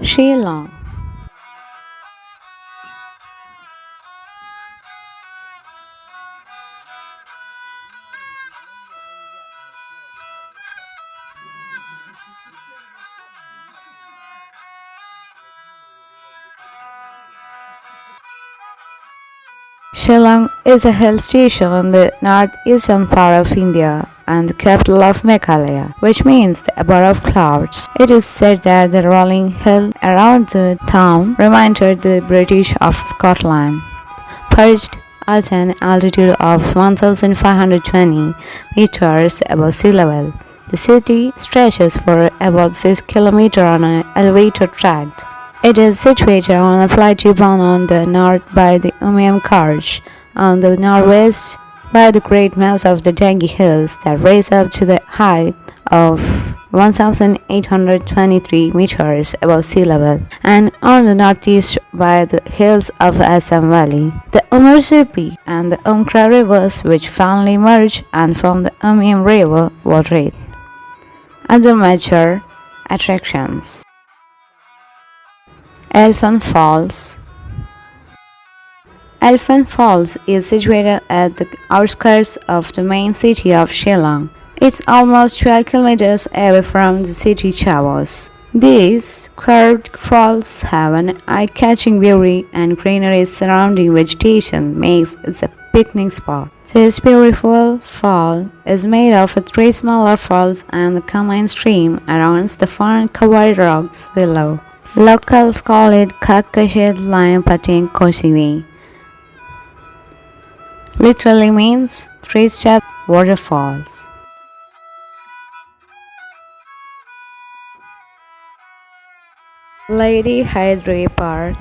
Shillong. Shillong is a hill station in the northeastern part of India and the capital of Meghalaya, which means the abode of clouds. It is said that the rolling hill around the town reminded the British of Scotland. Perched at an altitude of 1520 meters above sea level, the city stretches for about 6 kilometers on an elevated tract. It is situated on a plateau bound on the north by the Umiam Karj, on the northwest by the great mass of the Dangi Hills that rise up to the height of 1823 meters above sea level, and on the northeast by the hills of Assam Valley. The Untitled Peak and the Umkra rivers, which finally merge and form the Umiam River, water. Other major attractions: Elephant Falls. Elephant Falls is situated at the outskirts of the main city of Shillong. It's almost 12 kilometers away from the city towers. These curved falls have an eye-catching beauty, and greenery surrounding vegetation makes it a picnic spot. This beautiful fall is made of three smaller falls and the combined stream around the fern-covered rocks below. Locals call it Kakashit Lime Pating Kosivi. Literally means three-step waterfalls. Lady Hydrae Park,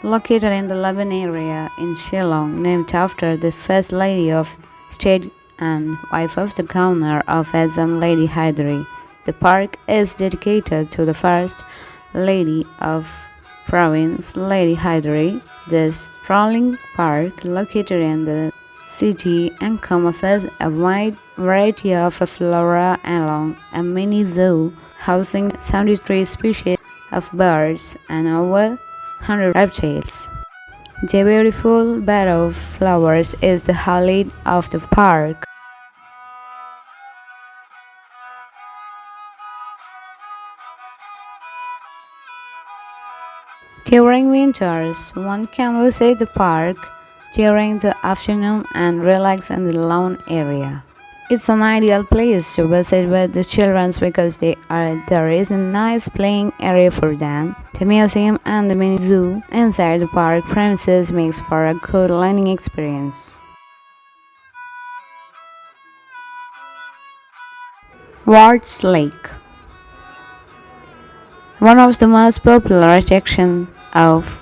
located in the Laban area in Shillong, named after the first lady of state and wife of the governor of Assam, Lady Hydrae. The park is dedicated to the first lady of province, Lady Hydrae. This sprawling park, located in the city, encompasses a wide variety of flora along a mini zoo housing 73 species of birds and over 100 reptiles. The beautiful bed of flowers is the highlight of the park. During winters, one can visit the park during the afternoon and relax in the lawn area. It's an ideal place to visit with the children because there is a nice playing area for them. The museum and the mini zoo inside the park premises makes for a good learning experience. Wards Lake, one of the most popular attractions of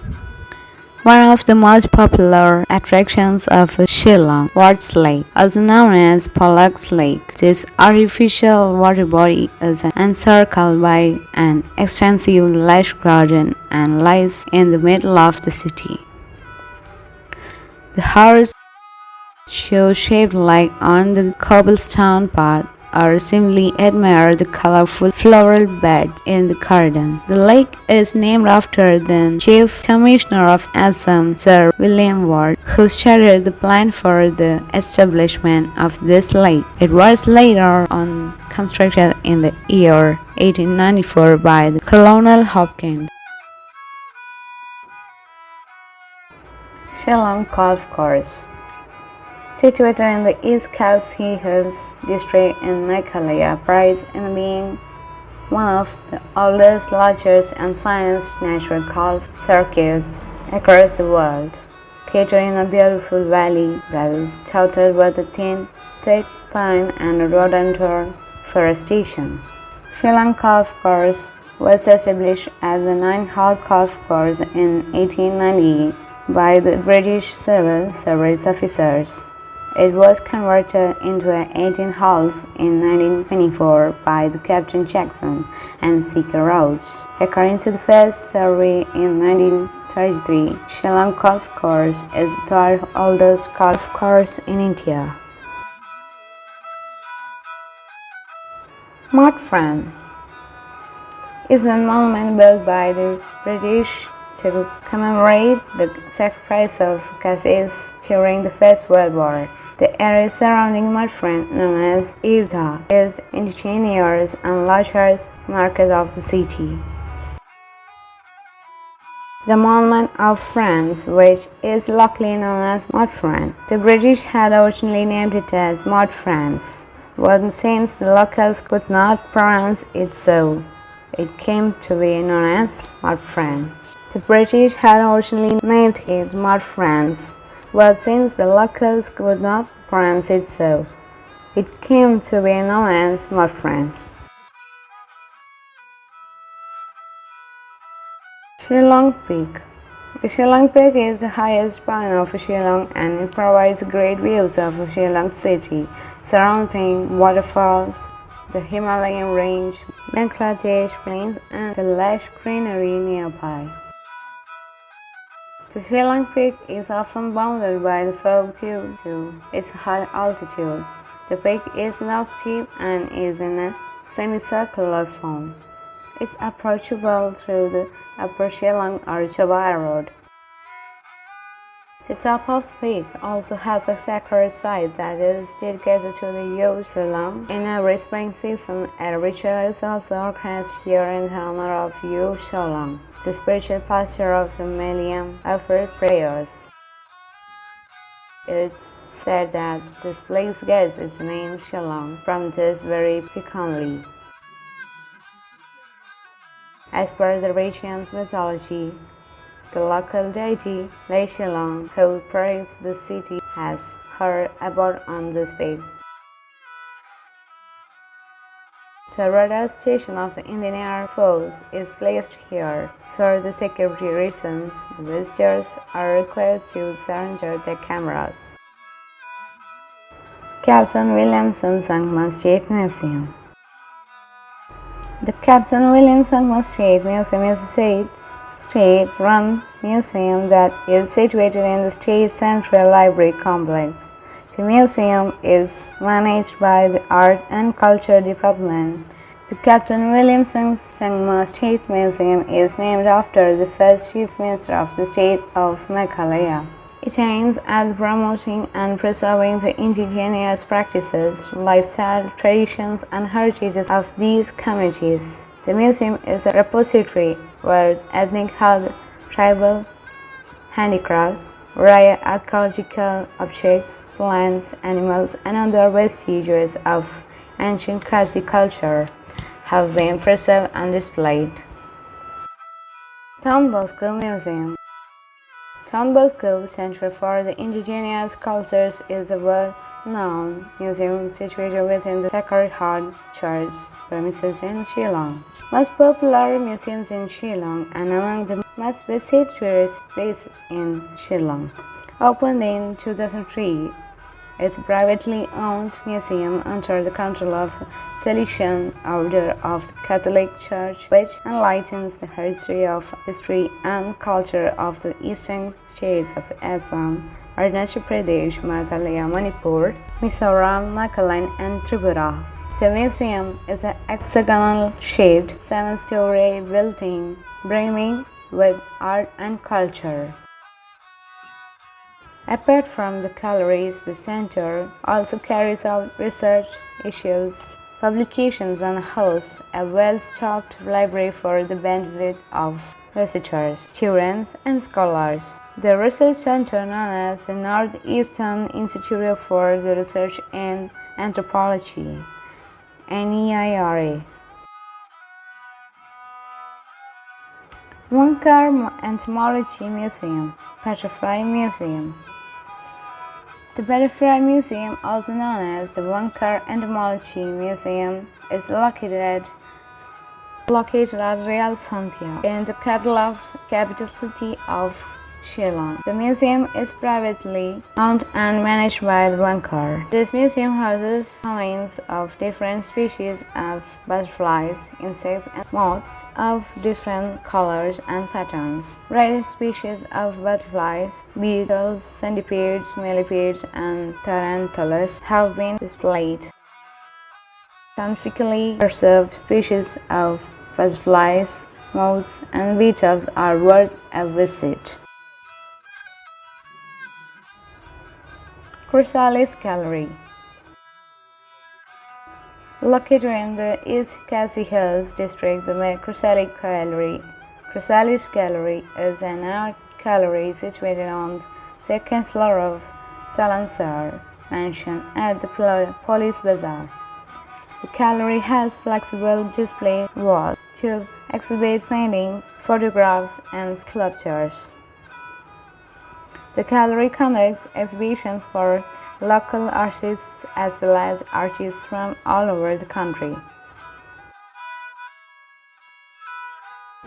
Shillong, Wards Lake, also known as Pollux Lake. This artificial water body is encircled by an extensive lush garden and lies in the middle of the city. The horse show shaped like on the cobblestone path or simply admire the colorful floral bed in the garden. The lake is named after the Chief Commissioner of Assam, Sir Williamson, who started the plan for the establishment of this lake. It was later on constructed in the year 1894 by the Colonel Hopkins. Shillong Golf Course, situated in the East Khasi Hills district in Meghalaya, prides in being one of the oldest, largest, and finest natural golf circuits across the world, catering a beautiful valley that is dotted with a thin, thick pine and rhododendron forestation. Shillong Golf Course was established as a 9-hole golf course in 1898 by the British Civil Service officers. It was converted into 18 holes in 1924 by the Captain Jackson and Seeker Roads. According to the first survey in 1933, Shillong Golf Course is the third oldest golf course in India. Mud Fran is a monument built by the British to commemorate the sacrifice of Chrysalis during the First World War. The area surrounding Mudford, known as Heath, is the indigenous and largest market of the city. The Monument of France, which is locally known as Mudford. The British had originally named it as Mud France, but since the locals could not pronounce it so, it came to be known as Mudford. The British had originally named it Mud France, but since the locals could not pronounce it so, it came to be known as Mudford. Shillong Peak. The Shillong Peak is the highest point of Shillong and it provides great views of Shillong city, surrounding waterfalls, the Himalayan range, Bangladesh plains, and the lush greenery nearby. The Shillong Peak is often bounded by the fog due to its high altitude. The peak is not steep and is in a semicircular form. It's approachable through the Upper Shillong or Tombow Road. The top of the peak also has a sacred site that is dedicated to the Yod Shillong. In every spring season, a ritual is also organized here in honor of Yod Shillong, the spiritual pastor of the millennium offered prayers. It's said that this place gets its name Shillong from this very peak only. As per the region's mythology, the local deity Lei Shillong, who protects the city, has her abode on this peak. The radar station of the Indian Air Force is placed here. For the security reasons, the visitors are required to surrender their cameras. Captain Williamson Sangmast State Museum. The Captain Williamson State Museum is a state-run museum that is situated in the State Central Library Complex. The museum is managed by the Art and Culture Department. The Captain Williamson Sangmast State Museum is named after the first Chief Minister of the state of Meghalaya. It aims at promoting and preserving the indigenous practices, lifestyle, traditions, and heritages of these communities. The museum is a repository where ethnic, tribal handicrafts, rare archaeological objects, plants, animals, and other vestiges of ancient classic culture have been preserved and displayed. Tombow Museum. Tombow Center for the Indigenous Cultures is a well-known museum situated within the Sacred Heart Church premises in Shillong. Most popular museums in Shillong and among the most visited tourist places in Shillong. Opened in 2003, it's a privately owned museum under the control of the Salesian Order of the Catholic Church, which enlightens the history and culture of the eastern states of Assam, Arunachal Pradesh, Meghalaya, Manipur, Mizoram, Nagaland, and Tripura. The museum is an hexagonal-shaped, 7-story building brimming with art and culture. Apart from the galleries, the center also carries out research issues, publications, and hosts a well-stocked library for the benefit of visitors, students, and scholars. The research center, known as the Northeastern Institute for the Research in Anthropology, NEIRA. Wankar Entomology Museum, Butterfly Museum. The Butterfly Museum, also known as the Wankar Entomology Museum, is located at Real Sandhya in the capital city of Shillong. The museum is privately owned and managed by the Wankar. This museum houses remains of different species of butterflies, insects, and moths of different colors and patterns. Rare species of butterflies, beetles, centipedes, millipedes, and tarantulas have been displayed. Scientifically preserved species of butterflies, moths, and beetles are worth a visit. Chrysalis Gallery, located in the East Khasi Hills district, the Chrysalis Gallery is an art gallery situated on the second floor of Salansar Mansion at the Police Bazaar. The gallery has flexible display walls to exhibit paintings, photographs, and sculptures. The gallery conducts exhibitions for local artists as well as artists from all over the country.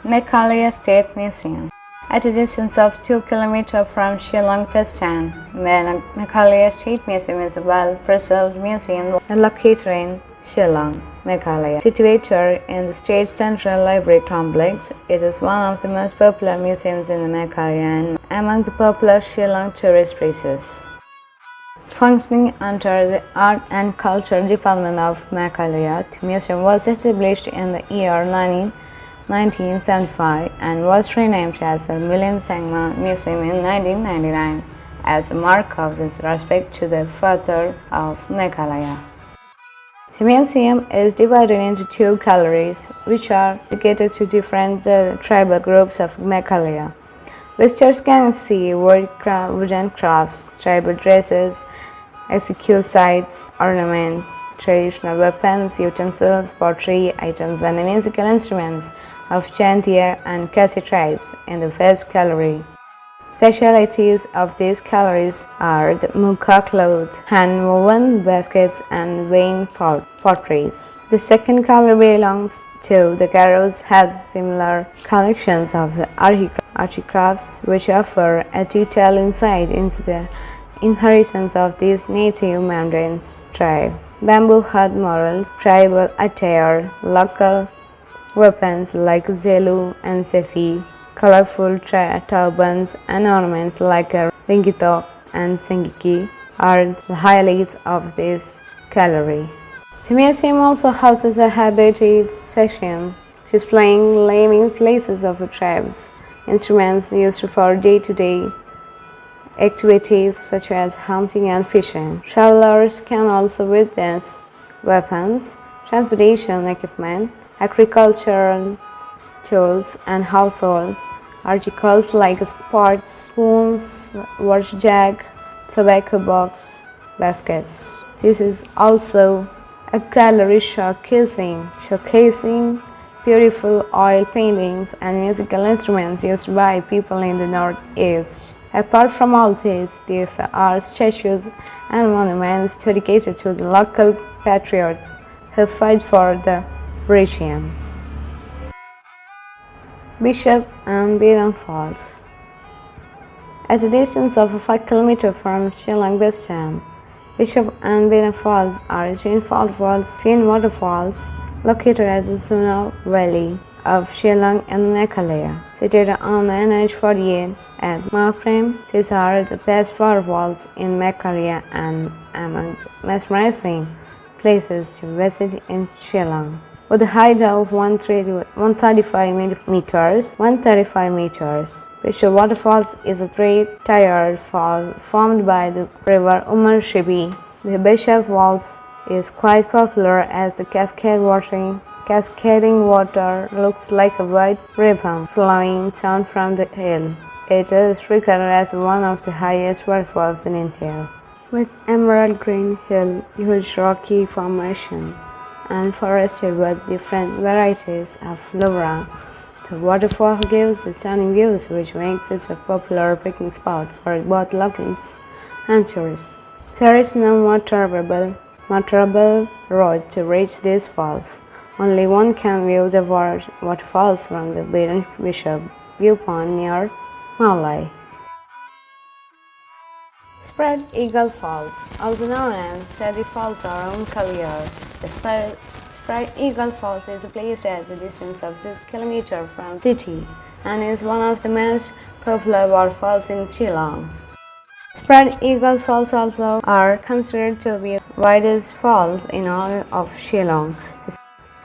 Meghalaya State Museum. At a distance of 2 km from Shillong Peak, Meghalaya State Museum is a well-preserved museum located in Shillong, Meghalaya. Situated in the state's central library complex, it is one of the most popular museums in Meghalaya and among the popular Shillong tourist places. Functioning under the Art and Culture Department of Meghalaya, the museum was established in the year 1975 and was renamed as the Williamson Museum in 1999 as a mark of its respect to the father of Meghalaya. The museum is divided into 2 galleries, which are dedicated to different tribal groups of Meghalaya. Visitors can see wooden crafts, tribal dresses, executive sites, ornaments, traditional weapons, utensils, pottery items, and musical instruments of Chantia and Khasi tribes in the West Gallery. Specialities of these galleries are the muka cloth, hand-woven baskets, and vein potteries. The second gallery belongs to the Garos, has similar collections of the articrafts, which offer a detailed insight into the inheritance of these native mountains tribe. Bamboo hut models, tribal attire, local weapons like zelu and sefi, colorful turbans and ornaments like a ringitok and sengiki are the highlights of this gallery. The museum also houses a heritage section displaying living places of the tribes, instruments used for day-to-day activities such as hunting and fishing. Travelers can also witness weapons, transportation equipment, agricultural tools, and household articles like pots, spoons, wash jug, tobacco box, baskets. This is also a gallery showcasing beautiful oil paintings and musical instruments used by people in the Northeast. Apart from all this, there are statues and monuments dedicated to the local patriots who fight for the region. Bishop and Bedan Falls. At a distance of 5 km from Shillong Peak, Bishop and Bedan Falls are twin waterfalls located at the Suna Valley of Shillong and Meghalaya, situated on the NH48 at Mahadeva. These are the best waterfalls in Meghalaya and among the mesmerizing places to visit in Shillong. With a height of 135 meters, Bishop Waterfalls is a three-tiered fall formed by the river Umar Shibi. The Bishop Falls is quite popular as the cascading water looks like a white ribbon flowing down from the hill. It is regarded as one of the highest waterfalls in India, with emerald green hill, huge rocky formation, and forested with different varieties of flora. The waterfall gives stunning views, which makes it a popular picnic spot for both locals and tourists. There is no motorable road to reach these falls. Only one can view the waterfalls from the Bishop viewpoint near Mahadeva. Spread Eagle Falls, also known as Sadi Falls or Unkaliyar. The Spread Eagle Falls is placed at the distance of 6 km from the city and is one of the most popular waterfalls in Shillong. Spread Eagle Falls also are considered to be the widest falls in all of Shillong.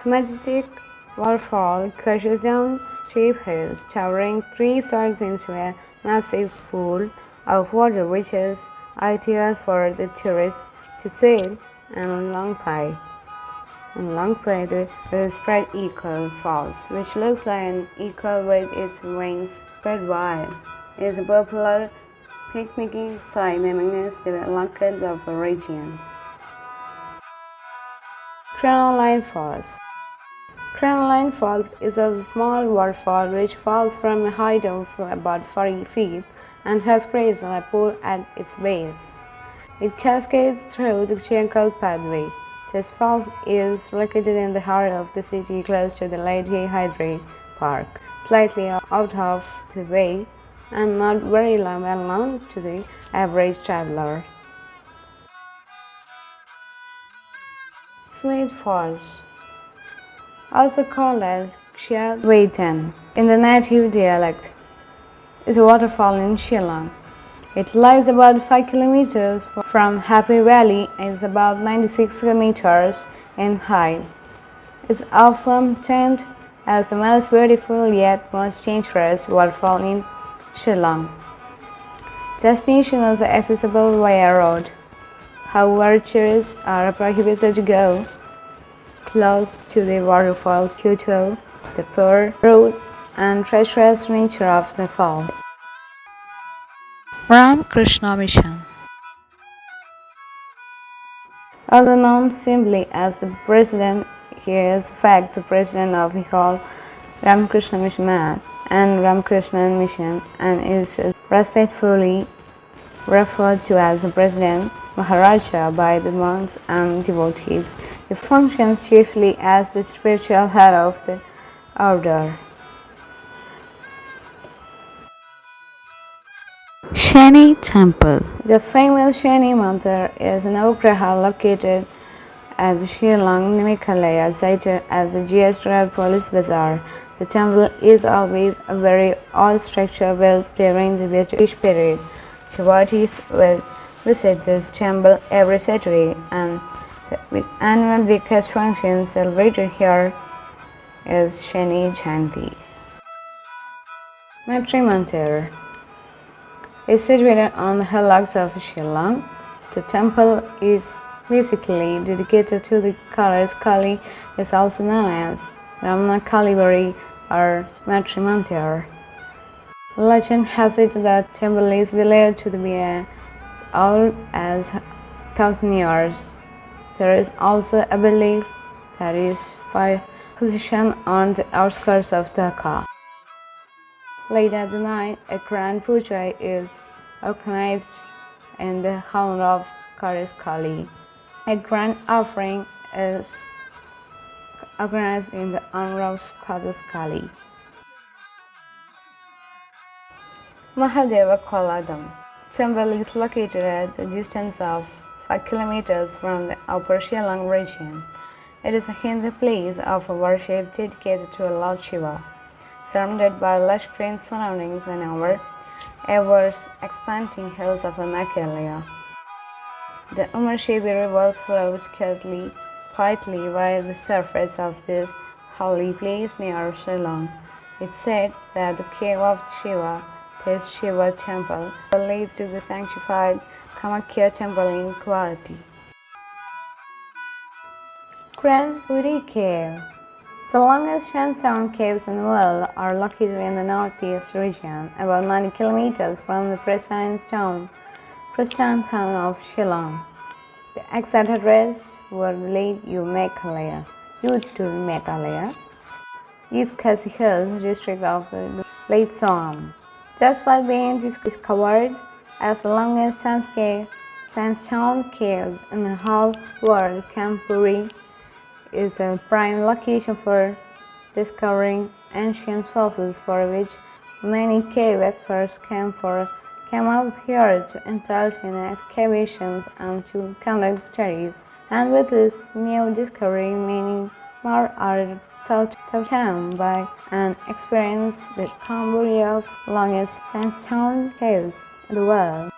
The majestic Waterfall crashes down steep hills, towering 3 stories into a massive pool of water, which is ideal for the tourists to sail and long pie. In Long Prey, the spread eagle falls, which looks like an eagle with its wings spread wide. It is a popular picnicking site, naming it the Lunkheads of the region. Crinoline Falls. Crinoline Falls is a small waterfall which falls from a height of about 40 feet and has created a pool at its base. It cascades through the jungle pathway. This fall is located in the heart of the city, close to the Hydrae Park, slightly out of the way and not very well known to the average traveler. Sweet Falls, also called as Xiaoweiten in the native dialect, is a waterfall in Shillong. It lies about 5 kilometers from Happy Valley and is about 96 meters in height. It's often termed as the most beautiful yet most dangerous waterfall in Shillong. Destination is accessible via road. However, tourists are prohibited to go close to the waterfalls due to the poor road and treacherous nature of the fall. Ramakrishna Mission. Although known simply as the President, he is in fact the President of the whole Ramakrishna Mission and Ramakrishna Mission and is respectfully referred to as the President Maharaja by the monks and devotees. He functions chiefly as the spiritual head of the order. Shani Temple. The famous Shani Mandir is an Navagraha located at the Shillong, Meghalaya, cited as the geostrial police bazaar. The temple is always a very old structure built during the British period. Devotees will visit this temple every Saturday, and the annual biggest function celebrated here is Shani Jayanti. Matri Mandir is situated on the hillocks of Shillong. The temple is basically dedicated to the goddess Kali, is also known as Ramana Kalibari or Matri Mandir. Legend has it that the temple is believed to be as old as 1,000 years. There is also a belief that it is positioned on the outskirts of Dhaka. Late at the night, a grand puja is organized in the honor of goddess Kali. A grand offering is organized in the honor of goddess Kali. Mahadeva Koladam temple is located at a distance of 5 kilometers from the Upper Shillong region. It is a Hindu place of worship dedicated to Lord Shiva, surrounded by lush green surroundings and over ever-expanding hills of Meghalaya. The Umarshibi River flows quietly by the surface of this holy place near Shillong. It's said that the cave of Shiva, this Shiva temple, leads to the sanctified Kamakya temple in Guwahati. Grand Uri Cave. The longest sandstone caves in the world are located in the northeast region, about 90 kilometers from the pristine town of Shillong. The exact address would lead you to Meghalaya, East Khasi Hills district of the Lake Somme. Despite being discovered as the longest sandstone caves in the whole world, Camp Uri is a prime location for discovering ancient fossils, for which many cave experts came up here to indulge in excavations and to conduct studies. And with this new discovery, many more are taught him by and experience the Tombow of longest sandstone caves in the world.